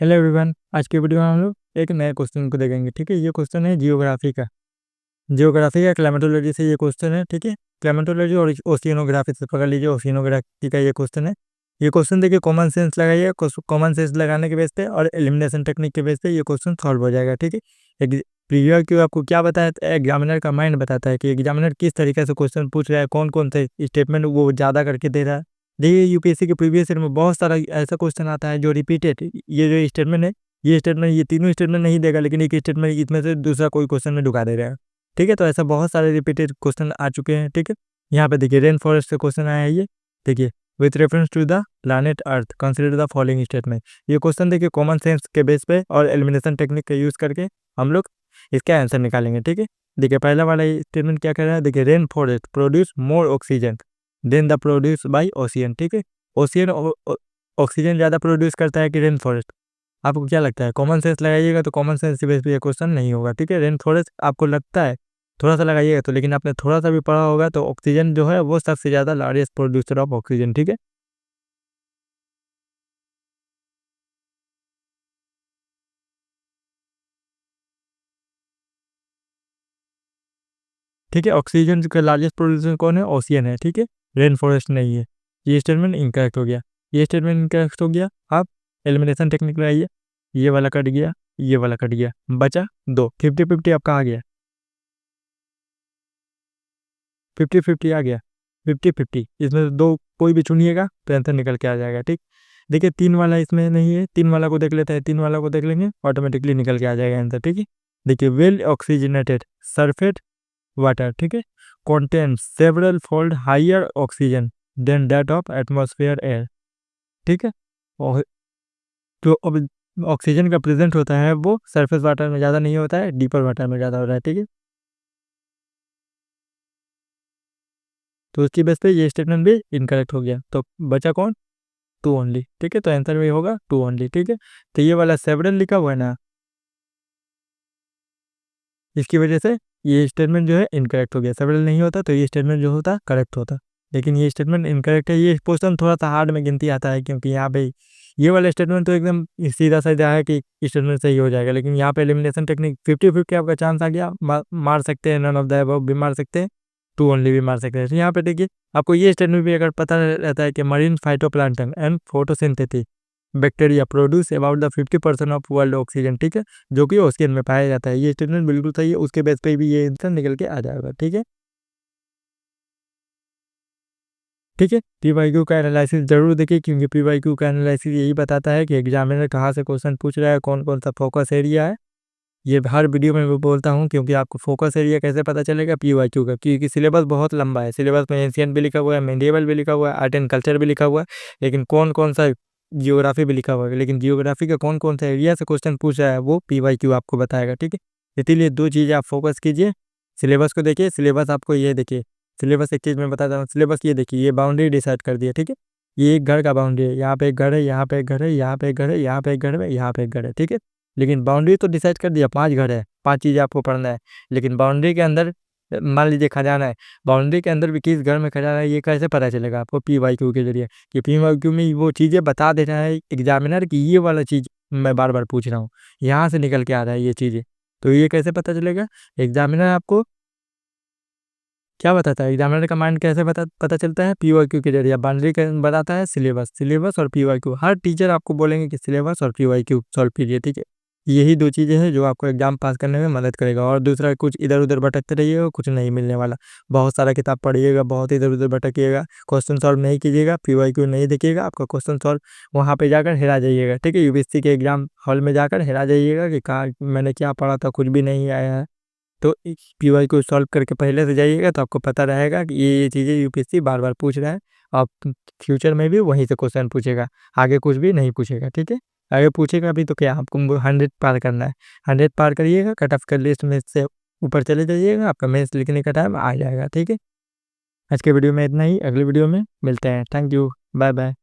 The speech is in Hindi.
हेलो एवरीवन, आज के वीडियो में हम लोग एक नए क्वेश्चन को देखेंगे। ठीक है, ये क्वेश्चन है जियोग्राफी का क्लाइमेटोलॉजी से ये क्वेश्चन है। ठीक है, क्लाइमेटोलॉजी और ओशियनोग्राफी से पकड़ लीजिए, ओशियनोग्राफी का ये क्वेश्चन है। ये क्वेश्चन देखिए, कॉमन सेंस लगाइए, कॉमन सेंस लगाने के बेस पे और एलिमिनेशन टेक्निक के बेस पे ये क्वेश्चन सॉल्व हो जाएगा। ठीक है, एक प्रीवियर क्यों आपको क्या बताया, एग्जामिनर का माइंड बताता है कि एग्जामिनर किस तरीके से क्वेश्चन पूछ रहा है, कौन कौन से स्टेटमेंट वो ज़्यादा करके दे रहा है। देखिए, यूपीएससी के प्रीवियस ईयर में बहुत सारा ऐसा क्वेश्चन आता है जो रिपीटेड, ये जो स्टेटमेंट है, ये तीनों स्टेटमेंट नहीं देगा, लेकिन एक स्टेटमेंट इसमें से दूसरा कोई क्वेश्चन में ढुका दे रहा है। ठीक है, तो ऐसा बहुत सारे रिपीटेड क्वेश्चन आ चुके हैं। ठीक है, यहाँ पे देखिए रेन फॉरेस्ट से क्वेश्चन आया है। ये देखिए, with reference to the planet earth consider the following statement. ये क्वेश्चन देखिए कॉमन सेंस के बेस पे और एलिमिनेशन टेक्निक का यूज करके हम लोग इसका आंसर निकालेंगे। ठीक है, देखिए पहला वाला स्टेटमेंट क्या कह रहा है, देखिए rain forest produce more oxygen than the produce by ocean. ठीक है, ओशियन ऑक्सीजन ज़्यादा प्रोड्यूस करता है कि रेन फॉरेस्ट? आपको क्या लगता है? कॉमन सेंस लगाइएगा तो कॉमन सेंस के बेस पे ये क्वेश्चन नहीं होगा। ठीक है, रेन फॉरेस्ट आपको लगता है, थोड़ा सा लगाइएगा तो, लेकिन आपने थोड़ा सा भी पढ़ा होगा तो ऑक्सीजन जो है वो सबसे ज़्यादा लार्जेस्ट प्रोड्यूसर ऑफ ऑक्सीजन। ठीक है, ठीक है, ऑक्सीजन का लार्जेस्ट प्रोड्यूसर कौन है? ओशियन है। ठीक है, रेन फॉरेस्ट नहीं है। ये स्टेटमेंट इनकरेक्ट हो गया, ये स्टेटमेंट इनकरेक्ट हो गया। आप एलिमिनेशन टेक्निक लगाइए, ये वाला कट गया, ये वाला कट गया, बचा दो। 50-50 आपका आ गया, 50-50 आ गया, 50-50 इसमें से दो कोई भी चुनिएगा तो आंसर निकल के आ जाएगा। ठीक, देखिए तीन वाला इसमें नहीं है, तीन वाला को देख लेते हैं, तीन वाला को देख लेंगे ऑटोमेटिकली निकल के आ जाएगा आंसर। ठीक है, देखिए वेल ऑक्सीजनेटेड सरफेस वाटर, ठीक है, contains several fold higher oxygen than that of atmosphere air। ठीक है, और जो अब ऑक्सीजन का प्रेजेंट होता है वो सरफेस वाटर में ज़्यादा नहीं होता है, डीपर वाटर में ज़्यादा होता है। ठीक है, तो उसकी बेस पे ये स्टेटमेंट भी इनकरेक्ट हो गया, तो बचा कौन? Two only. ठीक है, तो आंसर भी होगा टू ओनली। ठीक है, तो ये वाला सेवरल लिखा हुआ है ना, इसकी वजह से ये स्टेटमेंट जो है इनकरेक्ट हो गया। सेवरल नहीं होता तो ये स्टेटमेंट जो होता करेक्ट होता, लेकिन ये स्टेटमेंट इनकरेक्ट है। ये क्वेश्चन थोड़ा सा हार्ड में गिनती आता है, क्योंकि यहाँ पे ये वाला स्टेटमेंट तो एकदम सीधा साधा है कि स्टेटमेंट सही हो जाएगा, लेकिन यहाँ पे एलिमिनेशन टेक्निक 50-50 आपका चांस आ गया। मार सकते हैं, नन ऑफ द अबव भी मार सकते हैं, टू ओनली भी मार सकते हैं। तो यहाँ पे देखिए, आपको ये स्टेटमेंट भी अगर पता रहता है कि marine phytoplankton and photosynthesis bacteria produce about the 50% of world oxygen, ठीक है, जो कि ओशियन में पाया जाता है। ये स्टेटमेंट बिल्कुल सही है, उसके बेस पे भी ये आंसर निकल के आ जाएगा। ठीक है, ठीक है, पीवाईक्यू का एनालिसिस जरूर देखिए, क्योंकि पीवाईक्यू का एनालिसिस यही बताता है कि एग्जामिनर कहाँ से क्वेश्चन पूछ रहा है, कौन कौन सा फोकस एरिया है। ये हर वीडियो में मैं बोलता हूँ, क्योंकि आपको फोकस एरिया कैसे पता चलेगा? पीवाईक्यू का, क्योंकि सिलेबस बहुत लंबा है। सिलेबस में एशियन भी लिखा हुआ है, मेडिएवल भी लिखा हुआ है, आर्ट एंड कल्चर भी लिखा हुआ है, लेकिन कौन कौन सा जियोग्राफी भी लिखा हुआ है, लेकिन जियोग्राफी का कौन कौन सा एरिया से क्वेश्चन पूछ रहा है वो पीवाईक्यू आपको बताएगा। ठीक है, इसीलिए दो चीज़ें आप फोकस कीजिए, सिलेबस को देखिए, सिलेबस आपको ये देखिए, सिलेबस एक चीज़ मैं बताता हूँ, सिलेबस ये देखिए, ये बाउंड्री डिसाइड कर दिया। ठीक है, ये एक घर का बाउंड्री है, यहाँ पे एक घर है, यहाँ पे एक घर है, यहाँ पे एक घर है, यहाँ पे एक घर है, यहाँ पे एक घर है। ठीक है, लेकिन बाउंड्री तो डिसाइड कर दिया, 5 घर है, 5 चीज़ें आपको पढ़ना है, लेकिन बाउंड्री के अंदर मान लीजिए खजाना है, बाउंड्री के अंदर भी किस घर में खजाना है ये कैसे पता चलेगा आपको? पीवाईक्यू के जरिए, कि पीवाईक्यू में वो चीज़ें बता दे रहा है एग्जामिनर की, ये वाला चीज़ मैं बार बार पूछ रहा हूँ, यहाँ से निकल के आ रहा है ये चीज़ें, तो ये कैसे पता चलेगा? एग्जामिनर आपको क्या बताता है, एग्जामिनर का माइंड कैसे पता चलता है? पीवाईक्यू के जरिए। बाउंड्री का बताता है सिलेबस, सिलेबस और पीवाईक्यू। हर टीचर आपको बोलेंगे कि सिलेबस और पीवाईक्यू सॉल्व कीजिए। ठीक है, यही दो चीज़ें हैं जो आपको एग्जाम पास करने में मदद करेगा, और दूसरा कुछ इधर उधर भटकते रहिएगा, कुछ नहीं मिलने वाला। बहुत सारा किताब पढ़िएगा, बहुत इधर उधर भटकिएगा, क्वेश्चन सॉल्व नहीं कीजिएगा, पीवाईक्यू नहीं देखिएगा, आपका क्वेश्चन सॉल्व वहाँ पे जाकर हेरा जाइएगा। ठीक है, यूपीएससी के एग्जाम हॉल में जाकर हेरा जाइएगा कि कहाँ मैंने क्या पढ़ा था, कुछ भी नहीं आया है। तो पीवाई को सॉल्व करके पहले से जाइएगा तो आपको पता रहेगा कि ये चीज़ें यूपीएससी बार बार पूछ रहा है, और फ्यूचर में भी वहीं से क्वेश्चन पूछेगा, आगे कुछ भी नहीं पूछेगा। ठीक है, आगे पूछेगा भी तो क्या, आपको 100 पार करना है, 100 पार करिएगा, कट ऑफ कर लिस्ट में से ऊपर चले जाइएगा, आपका मेंस लिखने का टाइम आ जाएगा। ठीक है, आज के वीडियो में इतना ही, अगले वीडियो में मिलते हैं। Thank you, bye bye.